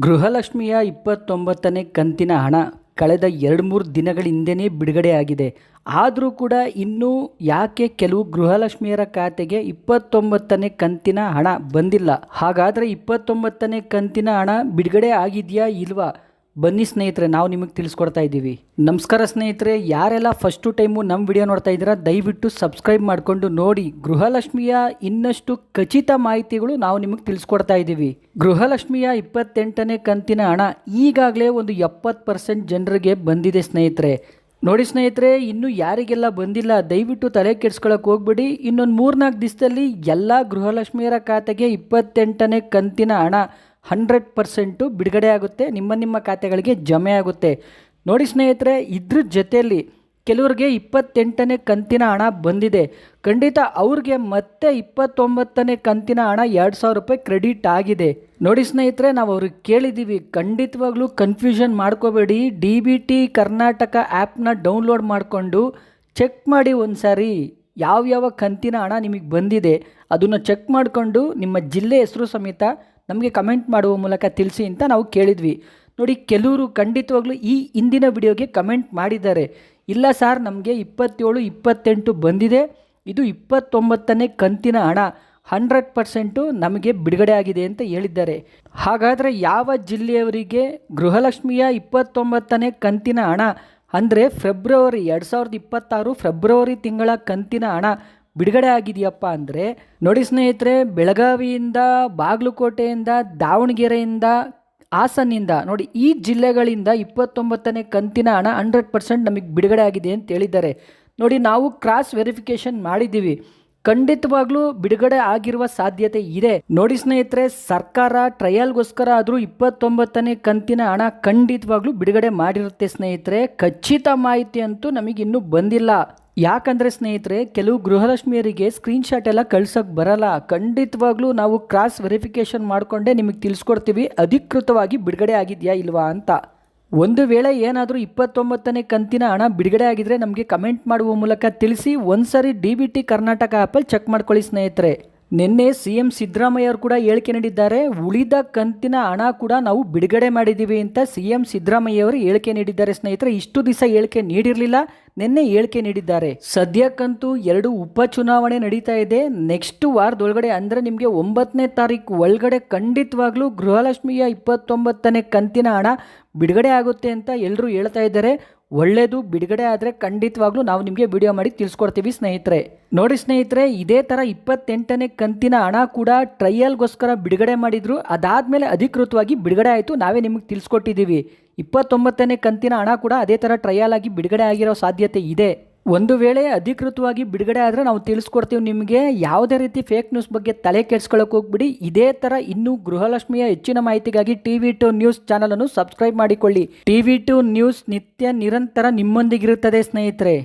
ಗೃಹಲಕ್ಷ್ಮಿಯ 29ನೇ ಕಂತಿನ ಹಣ ಕಳೆದ 2-3 ದಿನಗಳ ಹಿಂದೆಯೇ ಬಿಡುಗಡೆಯಾಗಿದೆ. ಆದರೂ ಕೂಡ ಇನ್ನೂ ಯಾಕೆ ಕೆಲವು ಗೃಹಲಕ್ಷ್ಮಿಯರ ಖಾತೆಗೆ 29ನೇ ಕಂತಿನ ಹಣ ಬಂದಿಲ್ಲ? ಹಾಗಾದರೆ 29ನೇ ಕಂತಿನ ಹಣ ಬಿಡುಗಡೆ ಆಗಿದೆಯಾ ಇಲ್ವಾ? ಬನ್ನಿ ಸ್ನೇಹಿತರೆ, ನಾವು ನಿಮಗೆ ತಿಳಿಸ್ಕೊಡ್ತಾ ಇದ್ದೀವಿ. ನಮಸ್ಕಾರ ಸ್ನೇಹಿತರೆ, ಯಾರೆಲ್ಲ ಫಸ್ಟು ಟೈಮು ನಮ್ಮ ವಿಡಿಯೋ ನೋಡ್ತಾ ಇದ್ದೀರಾ ದಯವಿಟ್ಟು ಸಬ್ಸ್ಕ್ರೈಬ್ ಮಾಡಿಕೊಂಡು ನೋಡಿ. ಗೃಹಲಕ್ಷ್ಮಿಯ ಇನ್ನಷ್ಟು ಖಚಿತ ಮಾಹಿತಿಗಳು ನಾವು ನಿಮಗೆ ತಿಳಿಸ್ಕೊಡ್ತಾ ಇದ್ದೀವಿ. ಗೃಹಲಕ್ಷ್ಮಿಯ 28ನೇ ಕಂತಿನ ಹಣ ಈಗಾಗಲೇ ಒಂದು 70% ಜನರಿಗೆ ಬಂದಿದೆ ಸ್ನೇಹಿತರೆ. ನೋಡಿ ಸ್ನೇಹಿತರೆ, ಇನ್ನು ಯಾರಿಗೆಲ್ಲ ಬಂದಿಲ್ಲ ದಯವಿಟ್ಟು ತಲೆ ಕೆಡಿಸ್ಕೊಳ್ಳೋಕೆ ಹೋಗ್ಬಿಡಿ. ಇನ್ನೊಂದು 3-4 ದಿವಸದಲ್ಲಿ ಎಲ್ಲ ಗೃಹಲಕ್ಷ್ಮಿಯರ ಖಾತೆಗೆ 28ನೇ ಕಂತಿನ ಹಣ 100% ಬಿಡುಗಡೆ ಆಗುತ್ತೆ, ನಿಮ್ಮ ಖಾತೆಗಳಿಗೆ ಜಮೆ ಆಗುತ್ತೆ. ನೋಡಿ ಸ್ನೇಹಿತರೆ, ಇದ್ರ ಜೊತೆಯಲ್ಲಿ ಕೆಲವರಿಗೆ 28ನೇ ಕಂತಿನ ಹಣ ಬಂದಿದೆ. ಖಂಡಿತ ಅವ್ರಿಗೆ ಮತ್ತೆ 29ನೇ ಕಂತಿನ ಹಣ 2,000 ರೂಪಾಯಿ ಕ್ರೆಡಿಟ್ ಆಗಿದೆ. ನೋಡಿ ಸ್ನೇಹಿತರೆ, ನಾವು ಅವ್ರಿಗೆ ಕೇಳಿದ್ದೀವಿ, ಖಂಡಿತವಾಗ್ಲೂ ಕನ್ಫ್ಯೂಷನ್ ಮಾಡ್ಕೋಬೇಡಿ. DBT ಕರ್ನಾಟಕ ಆ್ಯಪ್ನ ಡೌನ್ಲೋಡ್ ಮಾಡಿಕೊಂಡು ಚೆಕ್ ಮಾಡಿ ಒಂದು ಸಾರಿ ಯಾವ ಕಂತಿನ ಹಣ ನಿಮಗೆ ಬಂದಿದೆ ಅದನ್ನು ಚೆಕ್ ಮಾಡಿಕೊಂಡು ನಿಮ್ಮ ಜಿಲ್ಲೆ ಹೆಸರು ಸಮೇತ ನಮಗೆ ಕಮೆಂಟ್ ಮಾಡುವ ಮೂಲಕ ತಿಳಿಸಿ ಅಂತ ನಾವು ಕೇಳಿದ್ವಿ. ನೋಡಿ, ಕೆಲವರು ಖಂಡಿತವಾಗ್ಲೂ ಈ ಹಿಂದಿನ ವಿಡಿಯೋಗೆ ಕಮೆಂಟ್ ಮಾಡಿದ್ದಾರೆ, ಇಲ್ಲ ಸರ್ ನಮಗೆ 27, 28 ಬಂದಿದೆ, ಇದು 29ನೇ ಕಂತಿನ ಹಣ 100% ನಮಗೆ ಬಿಡುಗಡೆ ಆಗಿದೆ ಅಂತ ಹೇಳಿದ್ದಾರೆ. ಹಾಗಾದರೆ ಯಾವ ಜಿಲ್ಲೆಯವರಿಗೆ ಗೃಹಲಕ್ಷ್ಮಿಯ 29ನೇ ಕಂತಿನ ಹಣ ಅಂದರೆ ಫೆಬ್ರವರಿ 2026 ಫೆಬ್ರವರಿ ತಿಂಗಳ ಕಂತಿನ ಹಣ ಬಿಡುಗಡೆ ಆಗಿದೆಯಪ್ಪ ಅಂದರೆ, ನೋಡಿ ಸ್ನೇಹಿತರೆ, ಬೆಳಗಾವಿಯಿಂದ, ಬಾಗಲಕೋಟೆಯಿಂದ, ದಾವಣಗೆರೆಯಿಂದ, ಹಾಸನಿಂದ, ನೋಡಿ ಈ ಜಿಲ್ಲೆಗಳಿಂದ 29ನೇ ಕಂತಿನ ಹಣ 100% ನಮಗೆ ಬಿಡುಗಡೆ ಆಗಿದೆ ಅಂತ ಹೇಳಿದ್ದಾರೆ. ನೋಡಿ, ನಾವು ಕ್ರಾಸ್ ವೆರಿಫಿಕೇಷನ್ ಮಾಡಿದ್ದೀವಿ, ಖಂಡಿತವಾಗ್ಲೂ ಬಿಡುಗಡೆ ಆಗಿರುವ ಸಾಧ್ಯತೆ ಇದೆ. ನೋಡಿ ಸ್ನೇಹಿತರೆ, ಸರ್ಕಾರ ಟ್ರಯಲ್ಗೋಸ್ಕರ ಆದರೂ 29ನೇ ಕಂತಿನ ಹಣ ಖಂಡಿತವಾಗ್ಲೂ ಬಿಡುಗಡೆ ಮಾಡಿರುತ್ತೆ ಸ್ನೇಹಿತರೆ. ಖಚಿತ ಮಾಹಿತಿ ಅಂತೂ ನಮಗಿನ್ನೂ ಬಂದಿಲ್ಲ. ಯಾಕಂದರೆ ಸ್ನೇಹಿತರೆ, ಕೆಲವು ಗೃಹಲಕ್ಷ್ಮಿಯರಿಗೆ ಸ್ಕ್ರೀನ್ಶಾಟ್ ಎಲ್ಲ ಕಳ್ಸೋಕ್ಕೆ ಬರಲ್ಲ. ಖಂಡಿತವಾಗ್ಲೂ ನಾವು ಕ್ರಾಸ್ ವೆರಿಫಿಕೇಷನ್ ಮಾಡಿಕೊಂಡೇ ನಿಮಗೆ ತಿಳಿಸ್ಕೊಡ್ತೀವಿ ಅಧಿಕೃತವಾಗಿ ಬಿಡುಗಡೆ ಆಗಿದೆಯಾ ಇಲ್ವಾ ಅಂತ. ಒಂದು ವೇಳೆ ಏನಾದರೂ 29ನೇ ಕಂತಿನ ಹಣ ಬಿಡುಗಡೆ ಆಗಿದ್ರೆ ನಮಗೆ ಕಮೆಂಟ್ ಮಾಡುವ ಮೂಲಕ ತಿಳಿಸಿ. ಒಂದ್ಸರಿ DBT ಕರ್ನಾಟಕ ಆ್ಯಪಲ್ಲಿ ಚೆಕ್ ಮಾಡ್ಕೊಳ್ಳಿ ಸ್ನೇಹಿತರೆ. ನಿನ್ನೆ CM ಸಿದ್ದರಾಮಯ್ಯ ಅವರು ಕೂಡ ಹೇಳಿಕೆ ನೀಡಿದ್ದಾರೆ, ಉಳಿದ ಕಂತಿನ ಹಣ ಕೂಡ ನಾವು ಬಿಡುಗಡೆ ಮಾಡಿದ್ದೀವಿ ಅಂತ CM ಸಿದ್ದರಾಮಯ್ಯ ಅವರು ಹೇಳಿಕೆ ನೀಡಿದ್ದಾರೆ ಸ್ನೇಹಿತರೆ. ಇಷ್ಟು ದಿವಸ ಹೇಳಿಕೆ ನೀಡಿರಲಿಲ್ಲ, ನಿನ್ನೆ ಹೇಳಿಕೆ ನೀಡಿದ್ದಾರೆ. ಸದ್ಯಕ್ಕಂತೂ 2 ಉಪಚುನಾವಣೆ ನಡೀತಾ ಇದೆ. ನೆಕ್ಸ್ಟ್ ವಾರದೊಳಗಡೆ ಅಂದರೆ ನಿಮಗೆ 9ನೇ ತಾರೀಕು ಒಳಗಡೆ ಖಂಡಿತವಾಗ್ಲೂ ಗೃಹಲಕ್ಷ್ಮಿಯ 29ನೇ ಕಂತಿನ ಹಣ ಬಿಡುಗಡೆ ಆಗುತ್ತೆ ಅಂತ ಎಲ್ಲರೂ ಹೇಳ್ತಾ ಇದ್ದಾರೆ. ಒಳ್ಳೆಯದು, ಬಿಡುಗಡೆ ಆದರೆ ಖಂಡಿತವಾಗ್ಲೂ ನಾವು ನಿಮಗೆ ವಿಡಿಯೋ ಮಾಡಿ ತಿಳಿಸ್ಕೊಡ್ತೀವಿ ಸ್ನೇಹಿತರೆ. ನೋಡಿ ಸ್ನೇಹಿತರೆ, ಇದೇ ಥರ 28ನೇ ಕಂತಿನ ಹಣ ಕೂಡ ಟ್ರಯಲ್ಗೋಸ್ಕರ ಬಿಡುಗಡೆ ಮಾಡಿದ್ರು, ಅದಾದಮೇಲೆ ಅಧಿಕೃತವಾಗಿ ಬಿಡುಗಡೆ ಆಯಿತು, ನಾವೇ ನಿಮಗೆ ತಿಳಿಸ್ಕೊಟ್ಟಿದ್ದೀವಿ. 29ನೇ ಕಂತಿನ ಹಣ ಕೂಡ ಅದೇ ಥರ ಟ್ರಯಲ್ ಆಗಿ ಬಿಡುಗಡೆ ಆಗಿರೋ ಸಾಧ್ಯತೆ ಇದೆ. ಒಂದು ವೇಳೆ ಅಧಿಕೃತವಾಗಿ ಬಿಡುಗಡೆ ಆದರೆ ನಾವು ತಿಳಿಸ್ಕೊಡ್ತೀವಿ ನಿಮಗೆ. ಯಾವುದೇ ರೀತಿ ಫೇಕ್ ನ್ಯೂಸ್ ಬಗ್ಗೆ ತಲೆ ಕೆಡಿಸ್ಕೊಳ್ಳೋಕೆ ಹೋಗ್ಬಿಡಿ. ಇದೇ ಥರ ಇನ್ನೂ ಗೃಹಲಕ್ಷ್ಮಿಯ ಹೆಚ್ಚಿನ ಮಾಹಿತಿಗಾಗಿ TV2 ನ್ಯೂಸ್ ಚಾನಲನ್ನು ಸಬ್ಸ್ಕ್ರೈಬ್ ಮಾಡಿಕೊಳ್ಳಿ. TV2 ನ್ಯೂಸ್ ನಿತ್ಯ ನಿರಂತರ ನಿಮ್ಮೊಂದಿಗಿರುತ್ತದೆ ಸ್ನೇಹಿತರೆ.